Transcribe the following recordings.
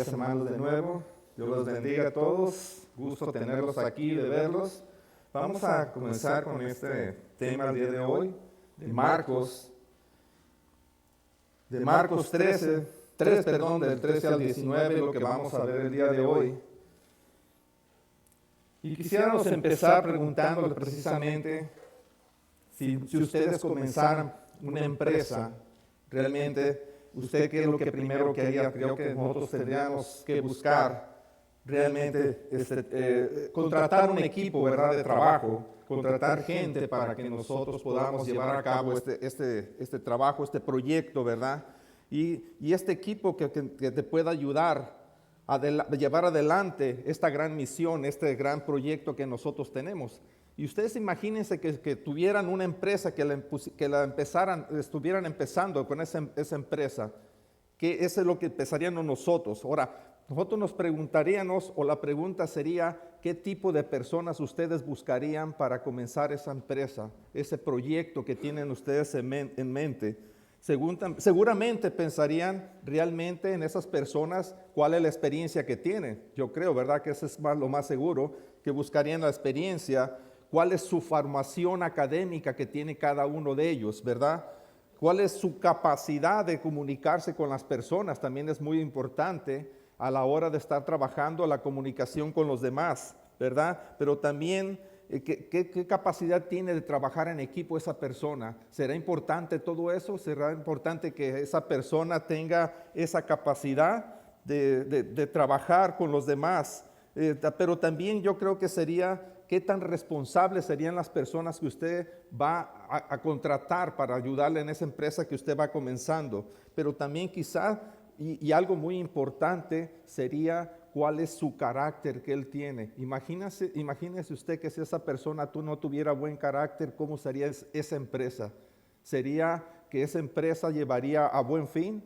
días, hermanos, de nuevo. Dios los bendiga a todos. Gusto tenerlos aquí, de verlos. Vamos a comenzar con este tema el día de hoy, de Marcos 13, del 13 al 19, lo que vamos a ver el día de hoy. Y quisiéramos empezar preguntándole precisamente si ustedes comenzaran una empresa, realmente, ¿usted qué es lo que primero que haría? Creo que nosotros tendríamos que buscar realmente contratar un equipo, ¿verdad?, de trabajo, contratar gente para que nosotros podamos llevar a cabo este trabajo, este proyecto, ¿verdad? Y este equipo que te pueda ayudar a llevar adelante esta gran misión, este gran proyecto que nosotros tenemos. Y ustedes imagínense que tuvieran una empresa, estuvieran empezando con esa empresa, que eso es lo que empezaríamos nosotros. Ahora, nosotros nos preguntaríamos, o la pregunta sería, ¿qué tipo de personas ustedes buscarían para comenzar esa empresa, ese proyecto que tienen ustedes en mente? Seguramente pensarían realmente en esas personas, cuál es la experiencia que tienen. Yo creo, ¿verdad?, que eso es lo más seguro, que buscarían la experiencia, cuál es su formación académica que tiene cada uno de ellos, ¿verdad? ¿Cuál es su capacidad de comunicarse con las personas? También es muy importante a la hora de estar trabajando la comunicación con los demás, ¿verdad? Pero también, ¿qué capacidad tiene de trabajar en equipo esa persona? ¿Será importante todo eso? ¿Será importante que esa persona tenga esa capacidad de trabajar con los demás? Pero también yo creo que sería, ¿qué tan responsables serían las personas que usted va a contratar para ayudarle en esa empresa que usted va comenzando? Pero también quizá, y algo muy importante, sería cuál es su carácter que él tiene. Imagínese usted que si esa persona no tuviera buen carácter, ¿cómo sería esa empresa? ¿Sería que esa empresa llevaría a buen fin?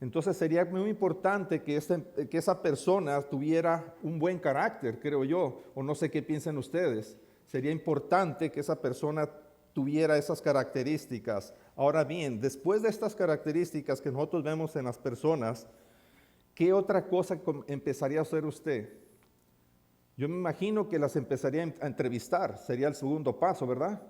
Entonces sería muy importante que esa persona tuviera un buen carácter, creo yo, o no sé qué piensan ustedes. Sería importante que esa persona tuviera esas características. Ahora bien, después de estas características que nosotros vemos en las personas, ¿qué otra cosa empezaría a hacer usted? Yo me imagino que las empezaría a entrevistar, sería el segundo paso, ¿verdad?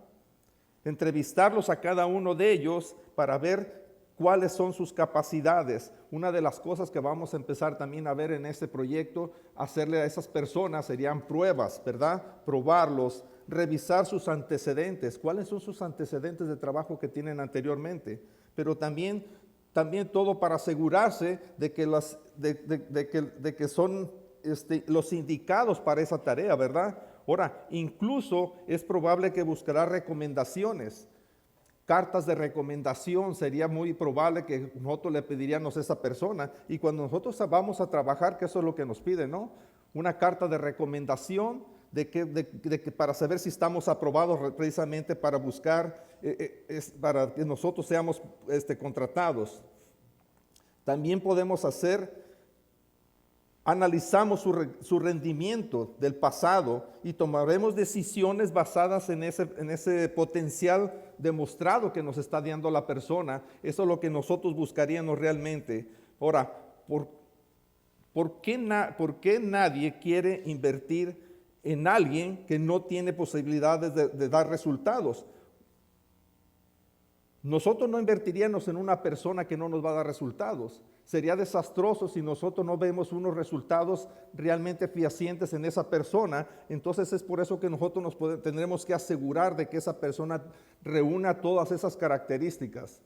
Entrevistarlos a cada uno de ellos para ver cuáles son sus capacidades. Una de las cosas que vamos a empezar también a ver en este proyecto, hacerle a esas personas serían pruebas, ¿verdad? Probarlos, revisar sus antecedentes, cuáles son sus antecedentes de trabajo que tienen anteriormente, pero también todo para asegurarse de que son los indicados para esa tarea, ¿verdad? Ahora, incluso es probable que buscará recomendaciones. Cartas de recomendación, sería muy probable que nosotros le pediríamos a esa persona, y cuando nosotros vamos a trabajar, que eso es lo que nos pide, ¿no? Una carta de recomendación de que para saber si estamos aprobados precisamente para buscar, para que nosotros seamos contratados. También podemos analizamos su rendimiento del pasado y tomaremos decisiones basadas en ese potencial demostrado que nos está dando la persona. Eso es lo que nosotros buscaríamos realmente. Ahora, ¿por qué nadie quiere invertir en alguien que no tiene posibilidades de dar resultados? Nosotros no invertiríamos en una persona que no nos va a dar resultados. Sería desastroso si nosotros no vemos unos resultados realmente fehacientes en esa persona. Entonces es por eso que nosotros tendremos que asegurar de que esa persona reúna todas esas características.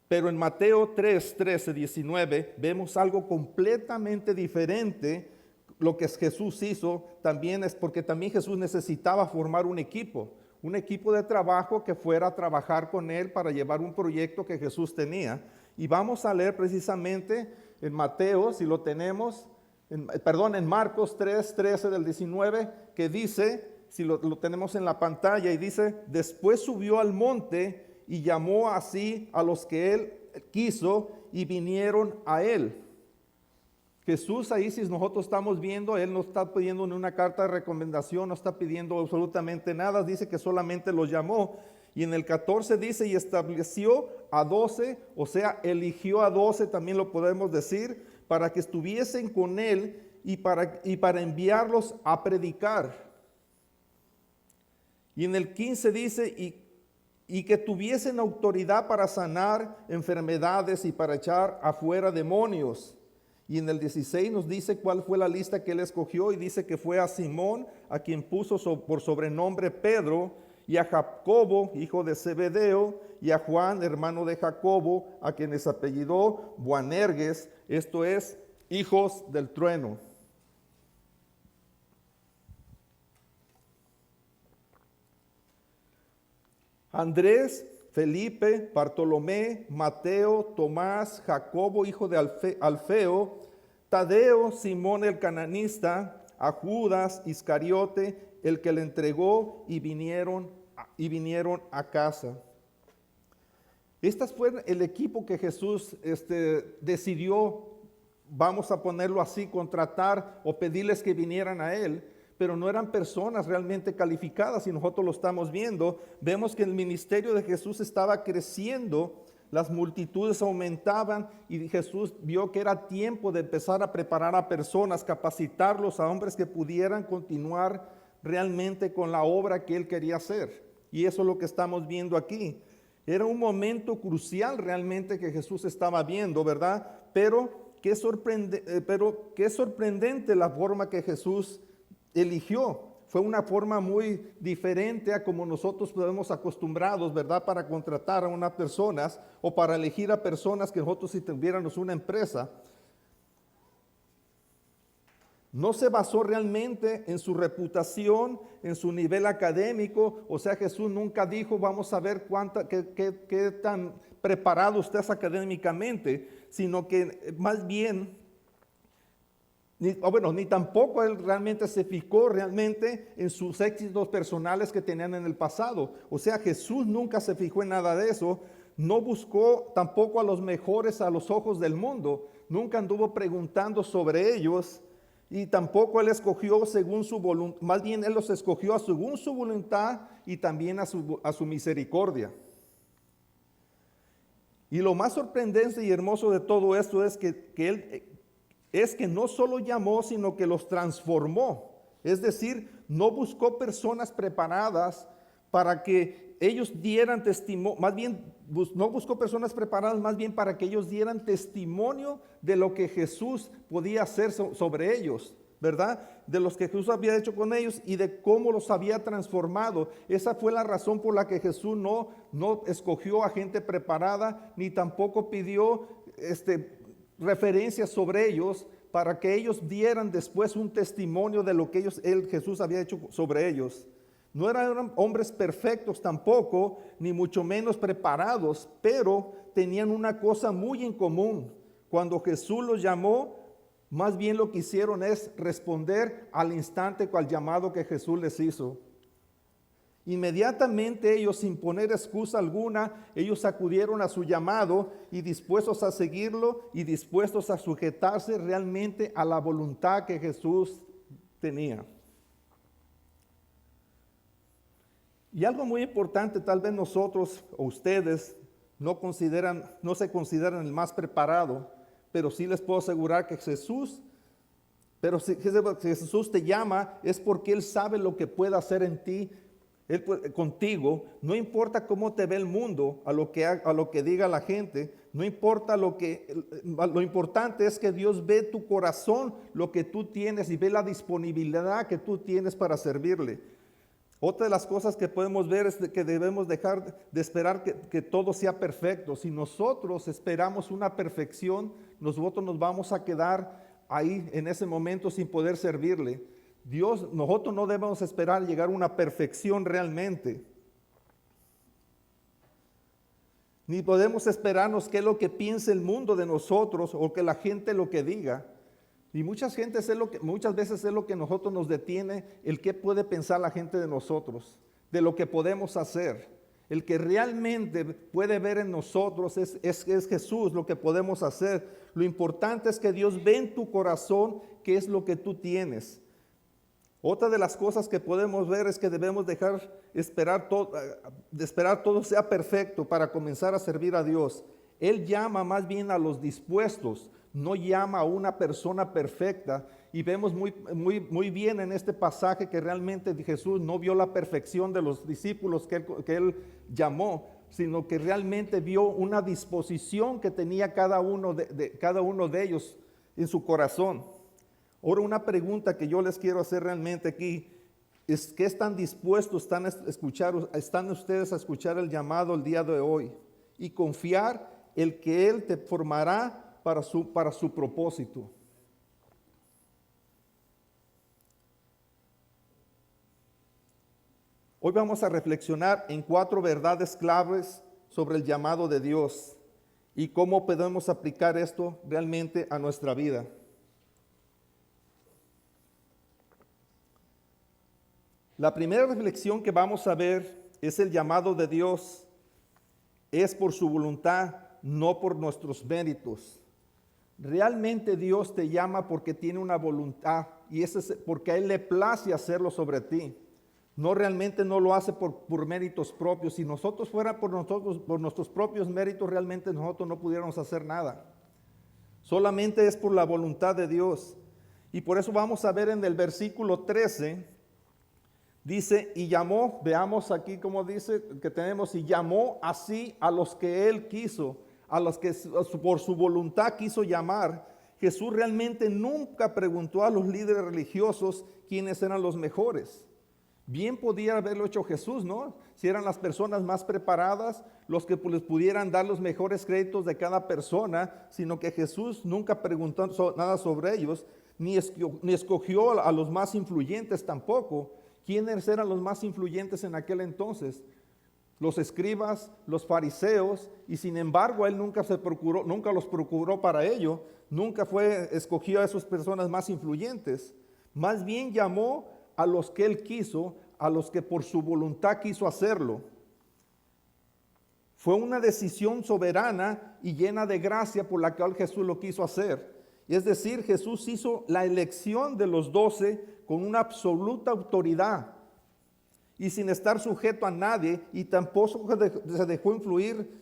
Pero en Mateo 3, 13, 19 vemos algo completamente diferente. Lo que Jesús hizo también es porque también Jesús necesitaba formar un equipo de trabajo que fuera a trabajar con él para llevar un proyecto que Jesús tenía. Y vamos a leer precisamente en Mateo, si lo tenemos, en Marcos 3, 13 del 19, que dice, si lo tenemos en la pantalla, y dice: después subió al monte y llamó así a los que él quiso y vinieron a él. Jesús ahí, si nosotros estamos viendo, él no está pidiendo ni una carta de recomendación, no está pidiendo absolutamente nada, dice que solamente los llamó. Y en el 14 dice: y estableció a 12, o sea, eligió a 12, también lo podemos decir, para que estuviesen con él y para enviarlos a predicar. Y en el 15 dice, y que tuviesen autoridad para sanar enfermedades y para echar afuera demonios. Y en el 16 nos dice cuál fue la lista que él escogió, y dice que fue a Simón, a quien puso por sobrenombre Pedro, y a Jacobo, hijo de Zebedeo, y a Juan, hermano de Jacobo, a quienes apellidó Boanerges, esto es, hijos del trueno. Andrés, Felipe, Bartolomé, Mateo, Tomás, Jacobo, hijo de Alfeo, Tadeo, Simón el cananista, a Judas Iscariote, el que le entregó, y vinieron a casa. Estas fue el equipo que Jesús decidió, vamos a ponerlo así, contratar o pedirles que vinieran a él. Pero no eran personas realmente calificadas, y nosotros lo estamos viendo. Vemos que el ministerio de Jesús estaba creciendo, las multitudes aumentaban, y Jesús vio que era tiempo de empezar a preparar a personas, capacitarlos, a hombres que pudieran continuar realmente con la obra que él quería hacer. Y eso es lo que estamos viendo aquí. Era un momento crucial realmente que Jesús estaba viendo, ¿verdad? Pero qué sorprendente la forma que Jesús eligió. Fue una forma muy diferente a como nosotros podemos acostumbrados, ¿verdad? Para contratar a unas personas o para elegir a personas que nosotros, si tuviéramos una empresa. No se basó realmente en su reputación, en su nivel académico. O sea, Jesús nunca dijo, vamos a ver qué tan preparado usted es académicamente, sino que más bien, ni tampoco él realmente se fijó realmente en sus éxitos personales que tenían en el pasado. O sea, Jesús nunca se fijó en nada de eso. No buscó tampoco a los mejores a los ojos del mundo. Nunca anduvo preguntando sobre ellos. Y tampoco él escogió según su voluntad, más bien él los escogió según su voluntad y también a su misericordia. Y lo más sorprendente y hermoso de todo esto es que no solo llamó, sino que los transformó. Es decir, no buscó personas preparadas para que ellos dieran testimonio, más bien no buscó personas preparadas, más bien para que ellos dieran testimonio de lo que Jesús podía hacer sobre ellos, ¿verdad? De los que Jesús había hecho con ellos y de cómo los había transformado. Esa fue la razón por la que Jesús no escogió a gente preparada, ni tampoco pidió referencias sobre ellos para que ellos dieran después un testimonio de lo que Jesús había hecho sobre ellos. No eran hombres perfectos tampoco, ni mucho menos preparados, pero tenían una cosa muy en común. Cuando Jesús los llamó, más bien lo que hicieron es responder al instante al llamado que Jesús les hizo. Inmediatamente ellos, sin poner excusa alguna, ellos acudieron a su llamado y dispuestos a seguirlo y dispuestos a sujetarse realmente a la voluntad que Jesús tenía. Y algo muy importante, tal vez nosotros o ustedes no se consideran el más preparado, pero sí les puedo asegurar que Jesús te llama es porque Él sabe lo que puede hacer en ti, contigo. No importa cómo te ve el mundo, a lo que diga la gente, no importa lo importante es que Dios ve tu corazón, lo que tú tienes, y ve la disponibilidad que tú tienes para servirle. Otra de las cosas que podemos ver es que debemos dejar de esperar que todo sea perfecto. Si nosotros esperamos una perfección, nosotros nos vamos a quedar ahí en ese momento sin poder servirle. Nosotros no debemos esperar llegar a una perfección realmente. Ni podemos esperarnos qué es lo que piense el mundo de nosotros o que la gente lo que diga. Y muchas veces es lo que nosotros nos detiene, el qué puede pensar la gente de nosotros, de lo que podemos hacer. El que realmente puede ver en nosotros es Jesús, lo que podemos hacer. Lo importante es que Dios ve en tu corazón qué es lo que tú tienes. Otra de las cosas que podemos ver es que debemos esperar todo sea perfecto para comenzar a servir a Dios. Él llama más bien a los dispuestos, no llama a una persona perfecta. Y vemos muy bien en este pasaje que realmente Jesús no vio la perfección de los discípulos que él llamó, sino que realmente vio una disposición que tenía cada uno de ellos en su corazón. Ahora, una pregunta que yo les quiero hacer realmente aquí es: ¿qué están dispuestos están ustedes a escuchar el llamado el día de hoy y confiar el que Él te formará para su propósito? Hoy vamos a reflexionar en 4 verdades claves sobre el llamado de Dios y cómo podemos aplicar esto realmente a nuestra vida. La primera reflexión que vamos a ver es: el llamado de Dios es por su voluntad, no por nuestros méritos. Realmente Dios te llama porque tiene una voluntad, y eso es porque a Él le place hacerlo sobre ti. Realmente no lo hace por méritos propios. Si nosotros fuera por nuestros propios méritos, realmente nosotros no pudiéramos hacer nada. Solamente es por la voluntad de Dios. Y por eso vamos a ver en el versículo 13, dice: y llamó, veamos aquí cómo dice que tenemos: y llamó así a los que Él quiso, a los que por su voluntad quiso llamar. Jesús realmente nunca preguntó a los líderes religiosos quiénes eran los mejores. Bien podía haberlo hecho Jesús, ¿no? Si eran las personas más preparadas, los que les pudieran dar los mejores créditos de cada persona, sino que Jesús nunca preguntó nada sobre ellos, ni escogió a los más influyentes tampoco. ¿Quiénes eran los más influyentes en aquel entonces? Los escribas, los fariseos, y sin embargo Él nunca los procuró para ello, nunca escogió a esas personas más influyentes. Más bien llamó a los que Él quiso, a los que por su voluntad quiso hacerlo. Fue una decisión soberana y llena de gracia por la cual Jesús lo quiso hacer. Es decir, Jesús hizo la elección de los 12 con una absoluta autoridad y sin estar sujeto a nadie, y tampoco se dejó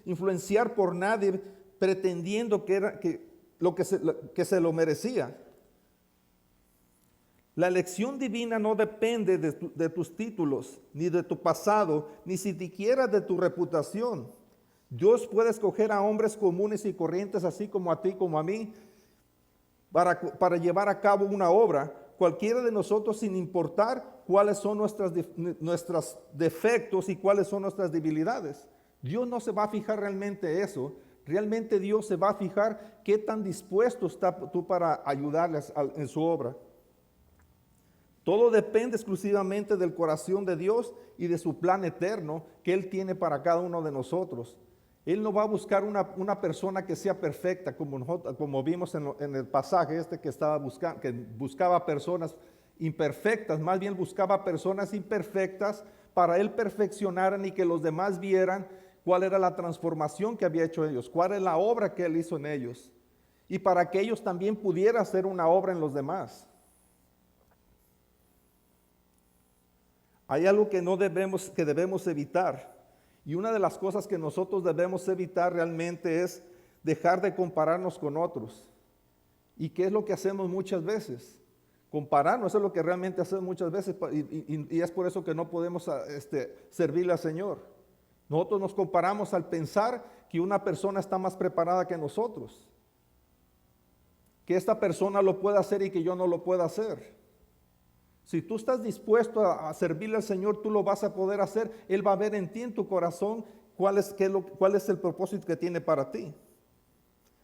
influenciar por nadie pretendiendo que se lo merecía. La elección divina no depende de tus títulos, ni de tu pasado, ni siquiera de tu reputación. Dios puede escoger a hombres comunes y corrientes, así como a ti, como a mí, para llevar a cabo una obra. Cualquiera de nosotros, sin importar cuáles son nuestros defectos y cuáles son nuestras debilidades. Dios no se va a fijar realmente eso. Realmente Dios se va a fijar qué tan dispuesto estás tú para ayudarles en su obra. Todo depende exclusivamente del corazón de Dios y de su plan eterno que Él tiene para cada uno de nosotros. Él no va a buscar una persona que sea perfecta, como vimos en el pasaje que buscaba personas imperfectas. Más bien buscaba personas imperfectas para Él perfeccionar y que los demás vieran cuál era la transformación que había hecho en ellos, cuál es la obra que Él hizo en ellos, y para que ellos también pudieran hacer una obra en los demás. Hay algo que debemos evitar, y una de las cosas que nosotros debemos evitar realmente es dejar de compararnos con otros. ¿Y qué es lo que hacemos muchas veces? Compararnos es lo que realmente hacemos muchas veces, y es por eso que no podemos servirle al Señor. Nosotros nos comparamos al pensar que una persona está más preparada que nosotros, que esta persona lo puede hacer y que yo no lo puedo hacer. Si tú estás dispuesto a servirle al Señor, tú lo vas a poder hacer. Él va a ver en ti, en tu corazón, cuál es el propósito que tiene para ti.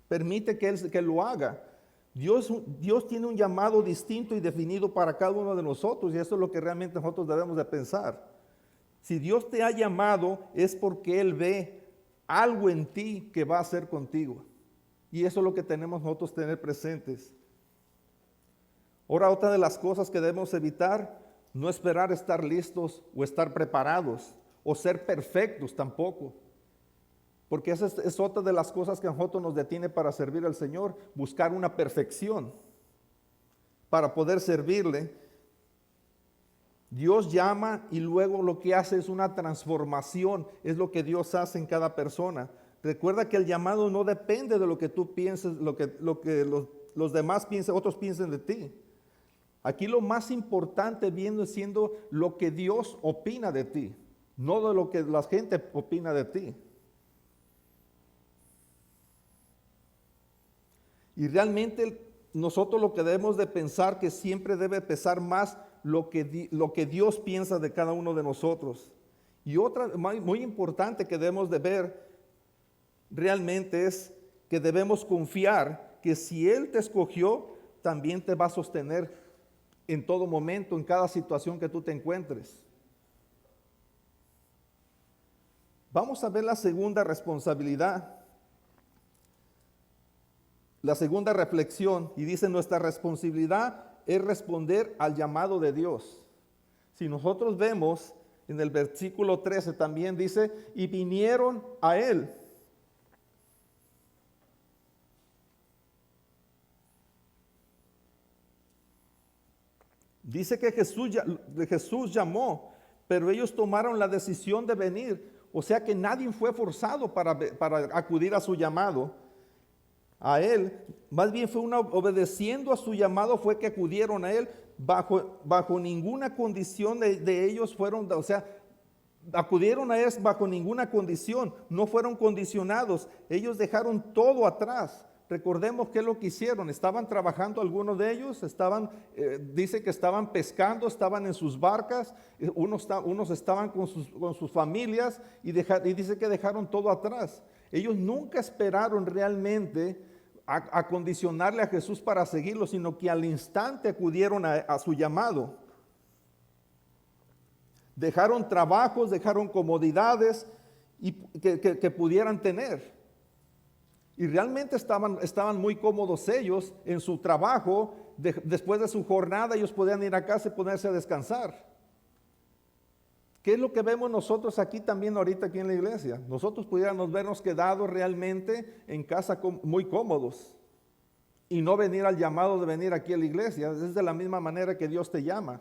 Permite que Él lo haga. Dios tiene un llamado distinto y definido para cada uno de nosotros, y eso es lo que realmente nosotros debemos de pensar. Si Dios te ha llamado, es porque Él ve algo en ti que va a hacer contigo. Y eso es lo que tenemos nosotros tener presentes. Ahora, otra de las cosas que debemos evitar, no esperar estar listos o estar preparados o ser perfectos tampoco. Porque esa es otra de las cosas que a nosotros nos detiene para servir al Señor, buscar una perfección para poder servirle. Dios llama y luego lo que hace es una transformación, es lo que Dios hace en cada persona. Recuerda que el llamado no depende de lo que tú pienses, lo que los demás piensen, otros piensen de ti. Aquí lo más importante viene siendo lo que Dios opina de ti, no de lo que la gente opina de ti. Y realmente nosotros lo que debemos de pensar que siempre debe pesar más lo que Dios piensa de cada uno de nosotros. Y otra muy importante que debemos de ver realmente es que debemos confiar que si Él te escogió, también te va a sostener en todo momento, en cada situación que tú te encuentres. Vamos a ver la segunda responsabilidad, la segunda reflexión, y dice: nuestra responsabilidad es responder al llamado de Dios. Si nosotros vemos en el versículo 13 también dice: y vinieron a Él. Dice que Jesús llamó, pero ellos tomaron la decisión de venir. O sea que nadie fue forzado para acudir a su llamado, a Él. Más bien fue obedeciendo a su llamado fue que acudieron a Él. Bajo ninguna condición de ellos fueron, o sea, acudieron a Él bajo ninguna condición. No fueron condicionados. Ellos dejaron todo atrás. Recordemos qué es lo que hicieron. Estaban trabajando algunos de ellos, dice que estaban pescando, estaban en sus barcas, unos estaban con sus familias y dice que dejaron todo atrás. Ellos nunca esperaron realmente a condicionarle a Jesús para seguirlo, sino que al instante acudieron a su llamado. Dejaron trabajos, dejaron comodidades que pudieran tener. Y realmente estaban muy cómodos ellos en su trabajo. Después de su jornada ellos podían ir a casa y ponerse a descansar. ¿Qué es lo que vemos nosotros aquí también ahorita aquí en la iglesia? Nosotros pudiéramos vernos quedados realmente en casa muy cómodos y no venir al llamado de venir aquí a la iglesia. Es de la misma manera que Dios te llama.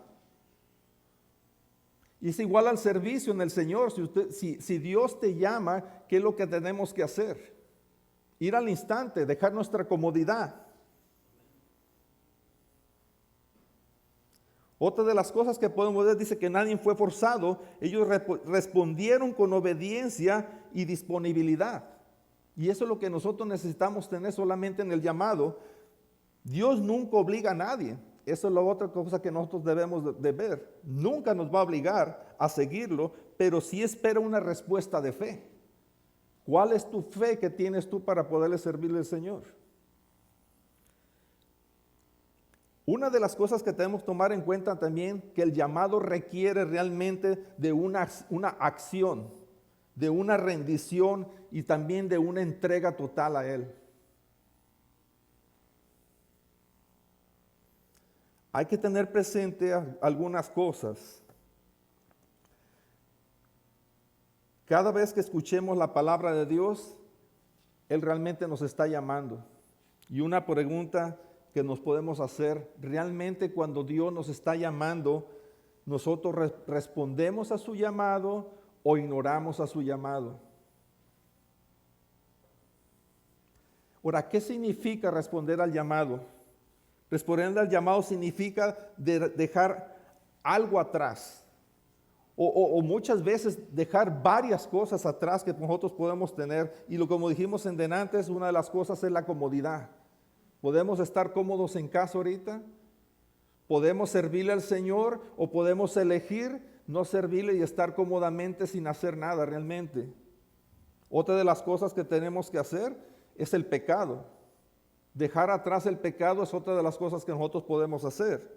Y es igual al servicio en el Señor. Si Dios te llama, ¿qué es lo que tenemos que hacer? Ir al instante, dejar nuestra comodidad. Otra de las cosas que podemos ver dice que nadie fue forzado. Ellos respondieron con obediencia y disponibilidad. Y eso es lo que nosotros necesitamos tener solamente en el llamado. Dios nunca obliga a nadie. Eso es la otra cosa que nosotros debemos de ver. Nunca nos va a obligar a seguirlo, pero sí espera una respuesta de fe. ¿Cuál es tu fe que tienes tú para poderle servirle al Señor? Una de las cosas que tenemos que tomar en cuenta también, que el llamado requiere realmente de una acción, de una rendición y también de una entrega total a Él. Hay que tener presente algunas cosas. Cada vez que escuchemos la palabra de Dios, Él realmente nos está llamando. Y una pregunta que nos podemos hacer, realmente cuando Dios nos está llamando, ¿nosotros respondemos a su llamado o ignoramos a su llamado? Ahora, ¿qué significa responder al llamado? Responder al llamado significa dejar algo atrás. O muchas veces dejar varias cosas atrás que nosotros podemos tener. Y como dijimos en delante, una de las cosas es la comodidad. ¿Podemos estar cómodos en casa ahorita? ¿Podemos servirle al Señor o podemos elegir no servirle y estar cómodamente sin hacer nada realmente? Otra de las cosas que tenemos que hacer es el pecado. Dejar atrás el pecado es otra de las cosas que nosotros podemos hacer.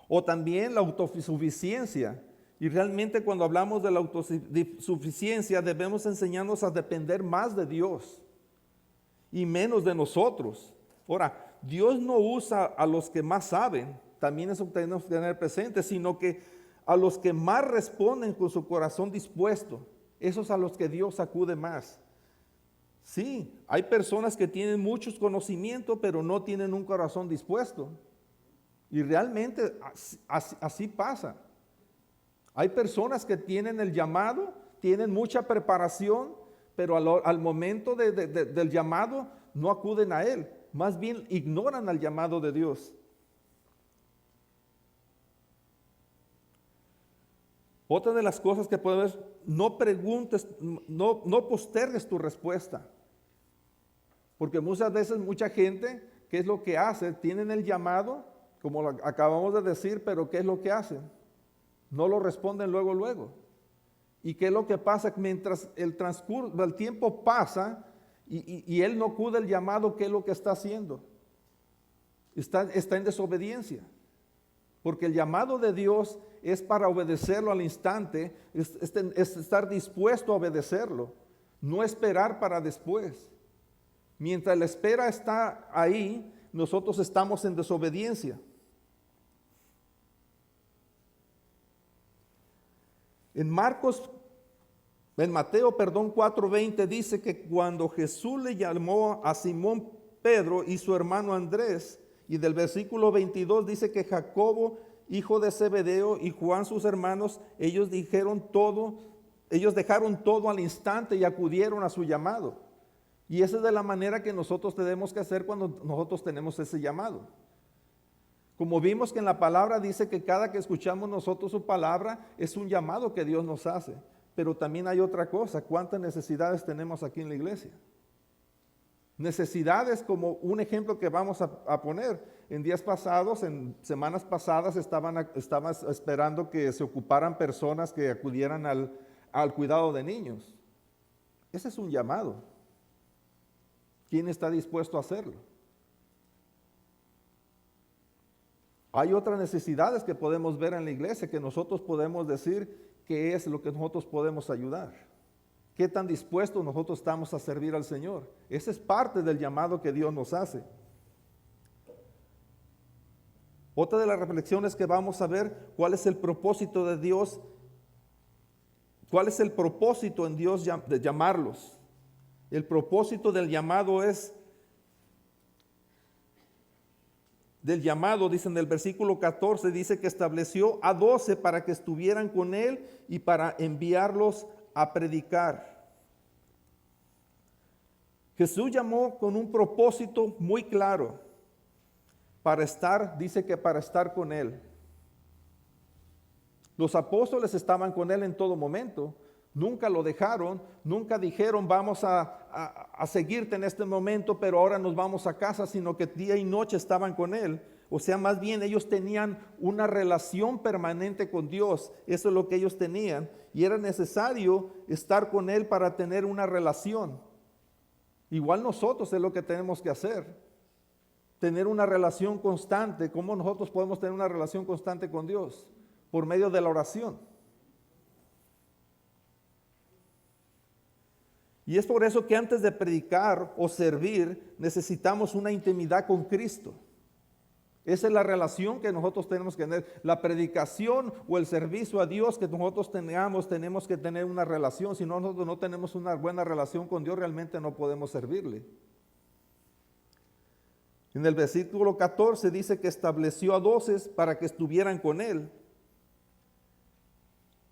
O también la autosuficiencia. Y realmente cuando hablamos de la autosuficiencia debemos enseñarnos a depender más de Dios y menos de nosotros. Ahora, Dios no usa a los que más saben, también eso tenemos que tener presente, sino que a los que más responden con su corazón dispuesto, esos a los que Dios acude más. Sí, hay personas que tienen muchos conocimientos, pero no tienen un corazón dispuesto. Y realmente así pasa. Hay personas que tienen el llamado, tienen mucha preparación, pero al momento del llamado no acuden a Él, más bien ignoran al llamado de Dios. Otra de las cosas que puedes ver, no preguntes, no postergues tu respuesta. Porque muchas veces mucha gente, ¿qué es lo que hace? Tienen el llamado, como lo acabamos de decir, pero ¿qué es lo que hacen? No lo responden luego. ¿Y qué es lo que pasa? Mientras el tiempo pasa y él no acude al llamado, ¿qué es lo que está haciendo? Está en desobediencia. Porque el llamado de Dios es para obedecerlo al instante, es estar dispuesto a obedecerlo, no esperar para después. Mientras la espera está ahí, nosotros estamos en desobediencia. En Mateo 4:20 dice que cuando Jesús le llamó a Simón Pedro y su hermano Andrés, y del versículo 22 dice que Jacobo, hijo de Zebedeo, y Juan sus hermanos, ellos dejaron todo al instante y acudieron a su llamado. Y esa es de la manera que nosotros tenemos que hacer cuando nosotros tenemos ese llamado. Como vimos que en la palabra dice que cada que escuchamos nosotros su palabra es un llamado que Dios nos hace. Pero también hay otra cosa, ¿cuántas necesidades tenemos aquí en la iglesia? Necesidades como un ejemplo que vamos a poner. En días pasados, en semanas pasadas, estaban esperando que se ocuparan personas que acudieran al cuidado de niños. Ese es un llamado. ¿Quién está dispuesto a hacerlo? Hay otras necesidades que podemos ver en la iglesia que nosotros podemos decir que es lo que nosotros podemos ayudar. ¿Qué tan dispuestos nosotros estamos a servir al Señor? Esa es parte del llamado que Dios nos hace. Otra de las reflexiones que vamos a ver, ¿cuál es el propósito de Dios? ¿Cuál es el propósito en Dios de llamarlos? El propósito del llamado dice en el versículo 14, dice que estableció a 12 para que estuvieran con Él y para enviarlos a predicar. Jesús llamó con un propósito muy claro, dice que para estar con Él. Los apóstoles estaban con Él en todo momento, nunca lo dejaron, nunca dijeron vamos a seguirte en este momento, pero ahora nos vamos a casa, sino que día y noche estaban con Él. O sea, más bien ellos tenían una relación permanente con Dios, eso es lo que ellos tenían, y era necesario estar con Él para tener una relación. Igual nosotros es lo que tenemos que hacer, tener una relación constante. ¿Cómo nosotros podemos tener una relación constante con Dios? Por medio de la oración. Y es por eso que antes de predicar o servir necesitamos una intimidad con Cristo. Esa es la relación que nosotros tenemos que tener. La predicación o el servicio a Dios que nosotros tenemos que tener una relación. Si no, nosotros no tenemos una buena relación con Dios, realmente no podemos servirle. En el versículo 14 dice que estableció a 12 para que estuvieran con Él.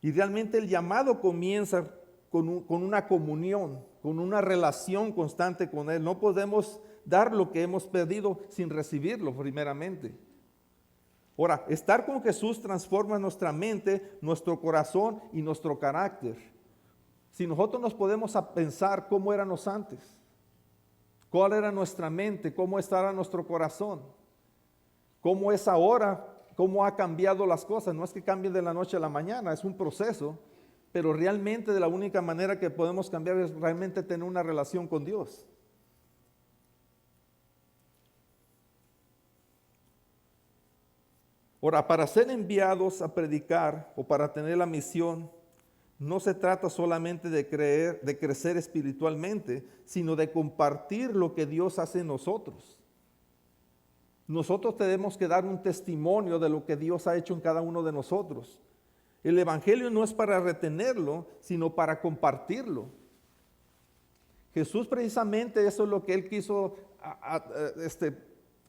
Y realmente el llamado comienza con una comunión, con una relación constante con Él. No podemos dar lo que hemos pedido sin recibirlo primeramente. Ahora, estar con Jesús transforma nuestra mente, nuestro corazón y nuestro carácter. Si nosotros nos podemos pensar cómo éramos antes, cuál era nuestra mente, cómo estaba nuestro corazón, cómo es ahora, cómo ha cambiado las cosas. No es que cambien de la noche a la mañana, es un proceso, pero realmente de la única manera que podemos cambiar es realmente tener una relación con Dios. Ahora, para ser enviados a predicar o para tener la misión, no se trata solamente de crecer espiritualmente, sino de compartir lo que Dios hace en nosotros. Nosotros tenemos que dar un testimonio de lo que Dios ha hecho en cada uno de nosotros. El evangelio no es para retenerlo, sino para compartirlo. Jesús precisamente eso es lo que Él quiso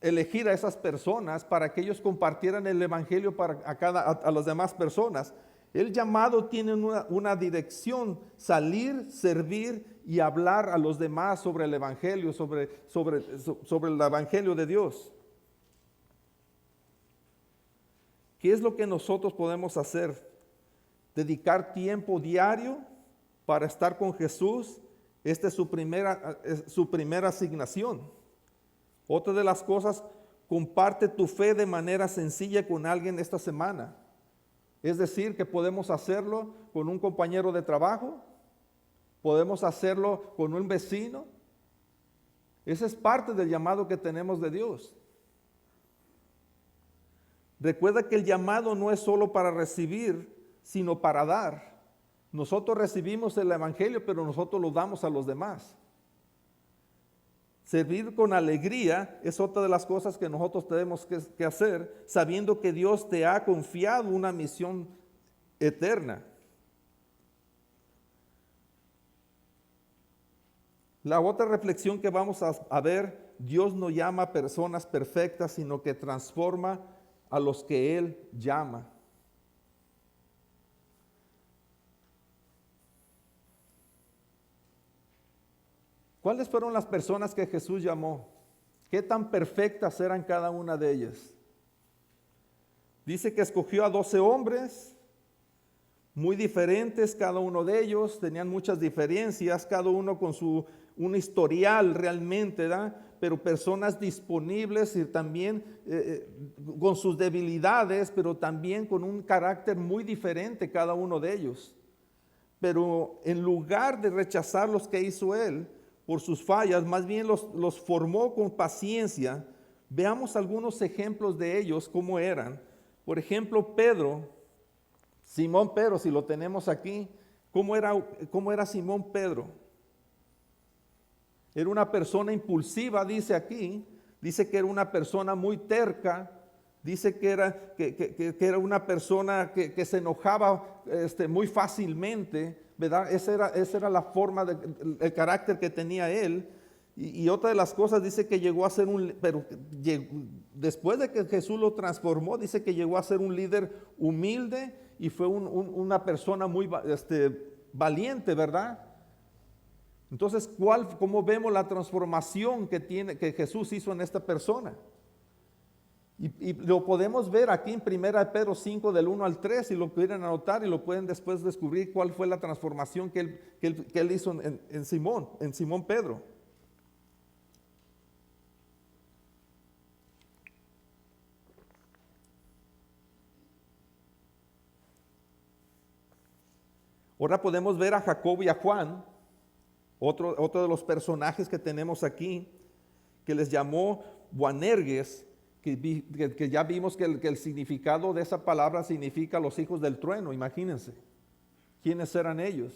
elegir a esas personas para que ellos compartieran el evangelio a las demás personas. El llamado tiene una dirección: salir, servir y hablar a los demás sobre el Evangelio, sobre el Evangelio de Dios. ¿Qué es lo que nosotros podemos hacer? Dedicar tiempo diario para estar con Jesús. Esta es su primera asignación. Otra de las cosas, comparte tu fe de manera sencilla con alguien esta semana. Es decir, que podemos hacerlo con un compañero de trabajo, podemos hacerlo con un vecino. Esa es parte del llamado que tenemos de Dios. Recuerda que el llamado no es solo para recibir, sino para dar. Nosotros recibimos el Evangelio, pero nosotros lo damos a los demás. Servir con alegría es otra de las cosas que nosotros tenemos que hacer, sabiendo que Dios te ha confiado una misión eterna. La otra reflexión que vamos a ver: Dios no llama a personas perfectas, sino que transforma a los que Él llama. ¿Cuáles fueron las personas que Jesús llamó? ¿Qué tan perfectas eran cada una de ellas? Dice que escogió a 12 hombres, muy diferentes cada uno de ellos, tenían muchas diferencias, cada uno con un historial realmente, ¿verdad? Pero personas disponibles y también con sus debilidades, pero también con un carácter muy diferente cada uno de ellos. Pero en lugar de rechazar los que hizo Él por sus fallas, más bien los formó con paciencia. Veamos algunos ejemplos de ellos, cómo eran. Por ejemplo, Simón Pedro, si lo tenemos aquí, ¿cómo era Simón Pedro? Era una persona impulsiva, dice aquí. Dice que era una persona muy terca. Dice que era una persona que se enojaba muy fácilmente, ¿verdad? Esa era la forma, el carácter que tenía él. Y otra de las cosas, dice que llegó a ser después de que Jesús lo transformó, dice que llegó a ser un líder humilde y fue una persona muy valiente, ¿verdad? Entonces, ¿cómo vemos la transformación que Jesús hizo en esta persona? Y lo podemos ver aquí en 1 Pedro 5 del 1 al 3, si lo quieren anotar, y lo pueden después descubrir cuál fue la transformación que él hizo en Simón Pedro. Ahora podemos ver a Jacobo y a Juan, otro de los personajes que tenemos aquí, que les llamó Boanerges, que ya vimos que el significado de esa palabra significa los hijos del trueno. Imagínense, ¿quiénes eran ellos?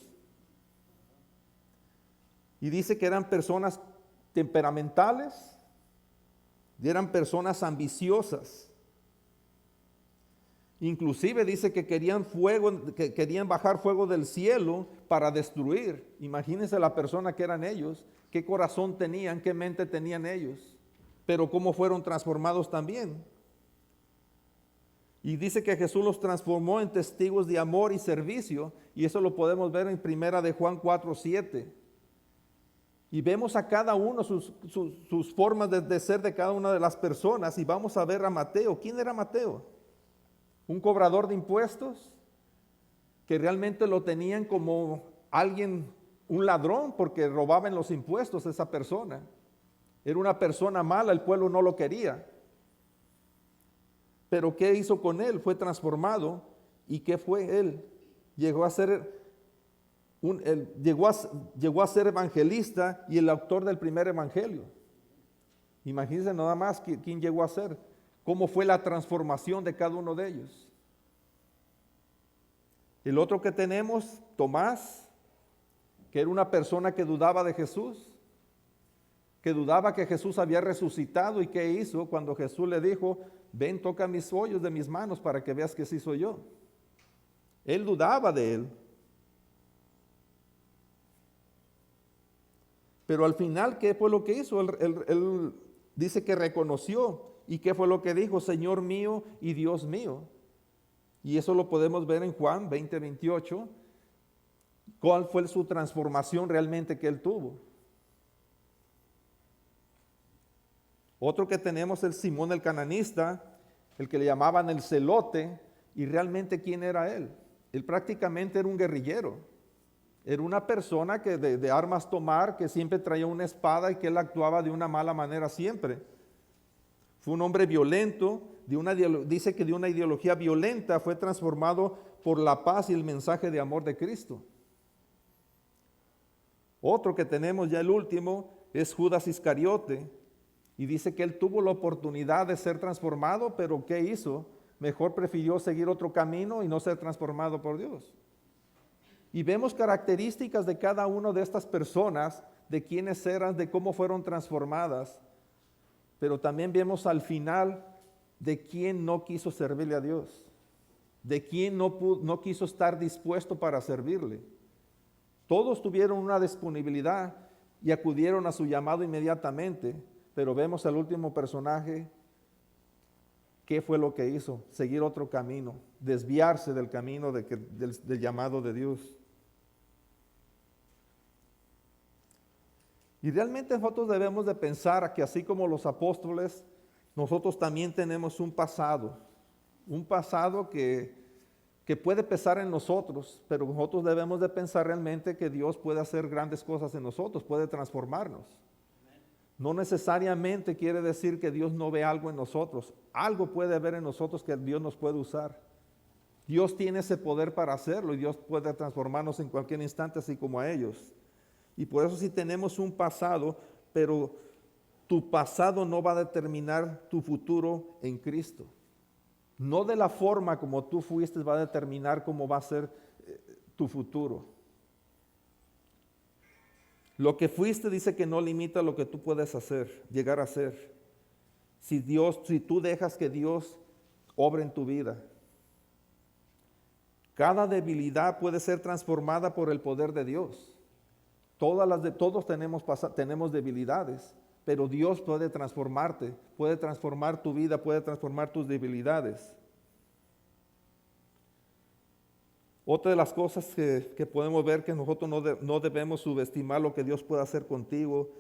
Y dice que eran personas temperamentales, y eran personas ambiciosas. Inclusive dice que querían bajar fuego del cielo para destruir. Imagínense la persona que eran ellos, qué corazón tenían, qué mente tenían ellos, pero cómo fueron transformados también. Y dice que Jesús los transformó en testigos de amor y servicio, y eso lo podemos ver en 1 de Juan 4:7. Y vemos a cada uno sus formas de ser de cada una de las personas, y vamos a ver a Mateo. ¿Quién era Mateo? Un cobrador de impuestos, que realmente lo tenían como un ladrón, porque robaba en los impuestos esa persona. Era una persona mala, el pueblo no lo quería. Pero ¿qué hizo con él? Fue transformado. ¿Y qué fue él? Llegó a ser evangelista y el autor del primer evangelio. Imagínense nada más quién llegó a ser. ¿Cómo fue la transformación de cada uno de ellos? El otro que tenemos, Tomás, que era una persona que dudaba de Jesús, que dudaba que Jesús había resucitado. ¿Y qué hizo cuando Jesús le dijo: ven, toca mis hoyos de mis manos para que veas que sí soy yo? Él dudaba de él. Pero al final, ¿qué fue lo que hizo? Él dice que reconoció. ¿Y qué fue lo que dijo? Señor mío y Dios mío. Y eso lo podemos ver en Juan 20:28. ¿Cuál fue su transformación realmente que él tuvo? Otro que tenemos es Simón el cananista, el que le llamaban el celote. ¿Y realmente quién era él? Él prácticamente era un guerrillero. Era una persona que de armas tomar, que siempre traía una espada y que él actuaba de una mala manera siempre. Fue un hombre violento, dice que de una ideología violenta fue transformado por la paz y el mensaje de amor de Cristo. Otro que tenemos ya el último es Judas Iscariote, y dice que él tuvo la oportunidad de ser transformado, pero ¿qué hizo? Mejor prefirió seguir otro camino y no ser transformado por Dios. Y vemos características de cada una de estas personas, de quiénes eran, de cómo fueron transformadas, pero también vemos al final de quién no quiso servirle a Dios, de quién no quiso estar dispuesto para servirle. Todos tuvieron una disponibilidad y acudieron a su llamado inmediatamente, pero vemos al último personaje, ¿qué fue lo que hizo? Seguir otro camino, desviarse del camino del llamado de Dios. Y realmente nosotros debemos de pensar que así como los apóstoles, nosotros también tenemos un pasado que puede pesar en nosotros, pero nosotros debemos de pensar realmente que Dios puede hacer grandes cosas en nosotros, puede transformarnos. No necesariamente quiere decir que Dios no ve algo en nosotros, algo puede haber en nosotros que Dios nos puede usar. Dios tiene ese poder para hacerlo y Dios puede transformarnos en cualquier instante así como a ellos. Y por eso sí tenemos un pasado, pero tu pasado no va a determinar tu futuro en Cristo. No de la forma como tú fuiste va a determinar cómo va a ser tu futuro. Lo que fuiste dice que no limita lo que tú puedes hacer, llegar a ser. Si tú dejas que Dios obre en tu vida. Cada debilidad puede ser transformada por el poder de Dios. Todos tenemos debilidades, pero Dios puede transformarte, puede transformar tu vida, puede transformar tus debilidades. Otra de las cosas que podemos ver que nosotros no debemos subestimar lo que Dios puede hacer contigo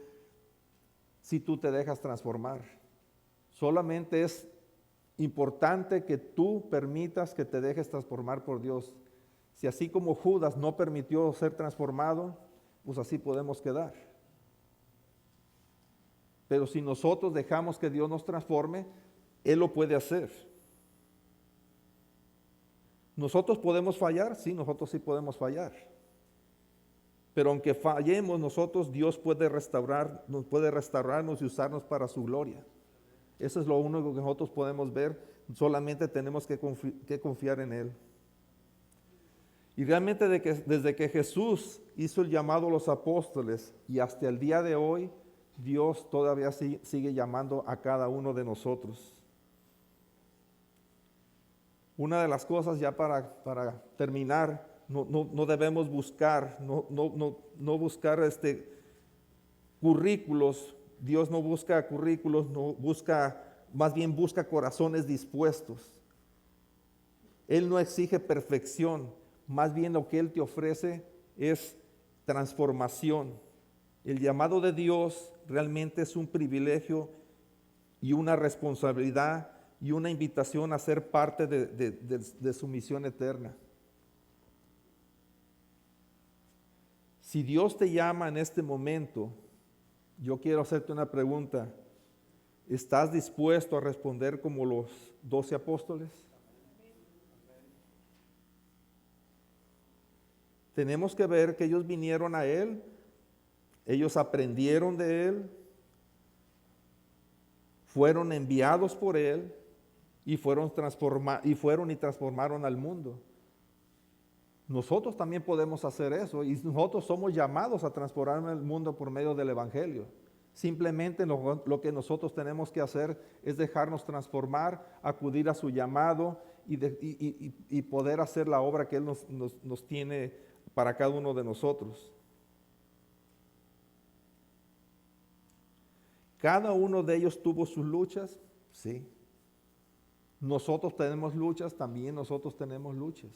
si tú te dejas transformar. Solamente es importante que tú permitas que te dejes transformar por Dios. Si así como Judas no permitió ser transformado, pues así podemos quedar. Pero si nosotros dejamos que Dios nos transforme, Él lo puede hacer. ¿Nosotros podemos fallar? Sí, nosotros sí podemos fallar. Pero aunque fallemos nosotros, Dios puede restaurarnos y usarnos para su gloria. Eso es lo único que nosotros podemos ver. Solamente tenemos que confiar en Él. Y realmente desde que Jesús hizo el llamado a los apóstoles y hasta el día de hoy, Dios todavía sigue llamando a cada uno de nosotros. Una de las cosas ya para terminar, no debemos buscar, no buscar currículos. Dios no busca currículos, más bien busca corazones dispuestos. Él no exige perfección, más bien lo que Él te ofrece es transformación. El llamado de Dios realmente es un privilegio y una responsabilidad y una invitación a ser parte de su misión eterna. Si Dios te llama en este momento, yo quiero hacerte una pregunta. ¿Estás dispuesto a responder como los 12 apóstoles? Tenemos que ver que ellos vinieron a Él, ellos aprendieron de Él, fueron enviados por Él y fueron y transformaron al mundo. Nosotros también podemos hacer eso y nosotros somos llamados a transformar el mundo por medio del Evangelio. Simplemente lo que nosotros tenemos que hacer es dejarnos transformar, acudir a su llamado y poder hacer la obra que Él nos tiene para cada uno de nosotros. Cada uno de ellos tuvo sus luchas, sí. Nosotros tenemos luchas, también nosotros tenemos luchas.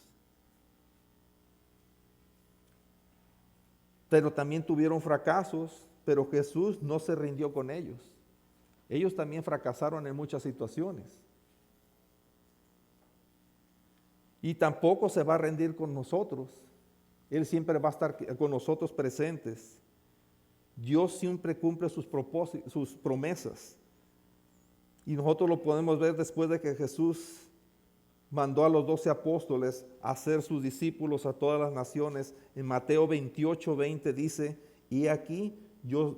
Pero también tuvieron fracasos, pero Jesús no se rindió con ellos. Ellos también fracasaron en muchas situaciones. Y tampoco se va a rendir con nosotros. Él siempre va a estar con nosotros presentes. Dios siempre cumple sus propósitos, sus promesas. Y nosotros lo podemos ver después de que Jesús mandó a los 12 apóstoles a ser sus discípulos a todas las naciones. En Mateo 28:20 dice, y aquí yo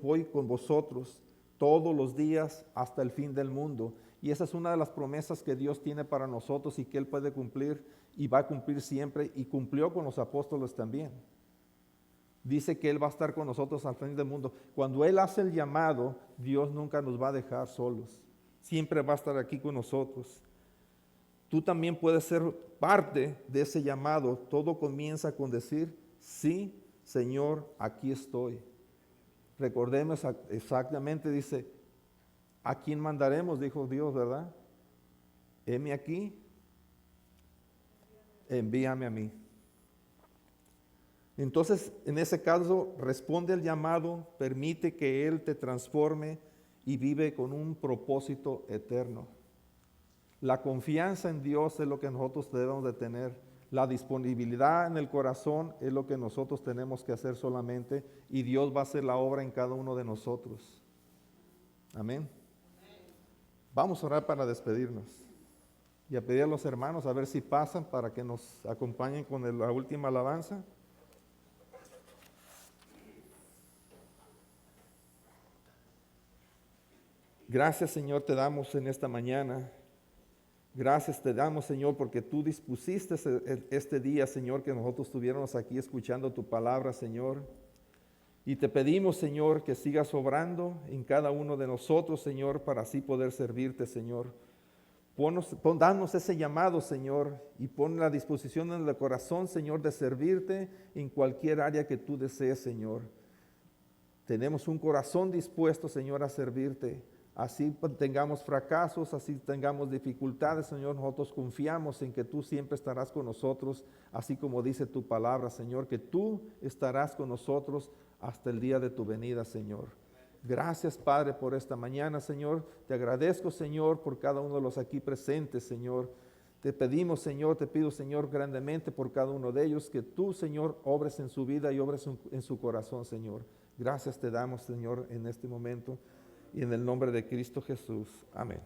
voy con vosotros todos los días hasta el fin del mundo. Y esa es una de las promesas que Dios tiene para nosotros y que Él puede cumplir y va a cumplir siempre, y cumplió con los apóstoles también. Dice que Él va a estar con nosotros al fin del mundo. Cuando Él hace el llamado, Dios nunca nos va a dejar solos. Siempre va a estar aquí con nosotros. Tú también puedes ser parte de ese llamado. Todo comienza con decir, sí, Señor, aquí estoy. Recordemos exactamente, dice, ¿a quién mandaremos? Dijo Dios, ¿verdad? Heme aquí, envíame a mí. Entonces, en ese caso, responde al llamado, permite que Él te transforme y vive con un propósito eterno. La confianza en Dios es lo que nosotros debemos de tener. La disponibilidad en el corazón es lo que nosotros tenemos que hacer solamente, y Dios va a hacer la obra en cada uno de nosotros. Amén. Vamos a orar para despedirnos y a pedir a los hermanos a ver si pasan para que nos acompañen con la última alabanza. Gracias, Señor, te damos en esta mañana. Gracias te damos, Señor, porque tú dispusiste este día, Señor, que nosotros estuviéramos aquí escuchando tu palabra, Señor. Y te pedimos, Señor, que sigas obrando en cada uno de nosotros, Señor, para así poder servirte, Señor. Danos ese llamado, Señor, y pon la disposición en el corazón, Señor, de servirte en cualquier área que tú desees, Señor. Tenemos un corazón dispuesto, Señor, a servirte. Así tengamos fracasos, así tengamos dificultades, Señor, nosotros confiamos en que tú siempre estarás con nosotros, así como dice tu palabra, Señor, que tú estarás con nosotros hasta el día de tu venida, Señor. Gracias, Padre, por esta mañana, Señor. Te agradezco, Señor, por cada uno de los aquí presentes, Señor. Te pedimos, Señor, te pido, Señor, grandemente por cada uno de ellos, que tú, Señor, obres en su vida y obres en su corazón, Señor. Gracias te damos, Señor, en este momento. Y en el nombre de Cristo Jesús. Amén.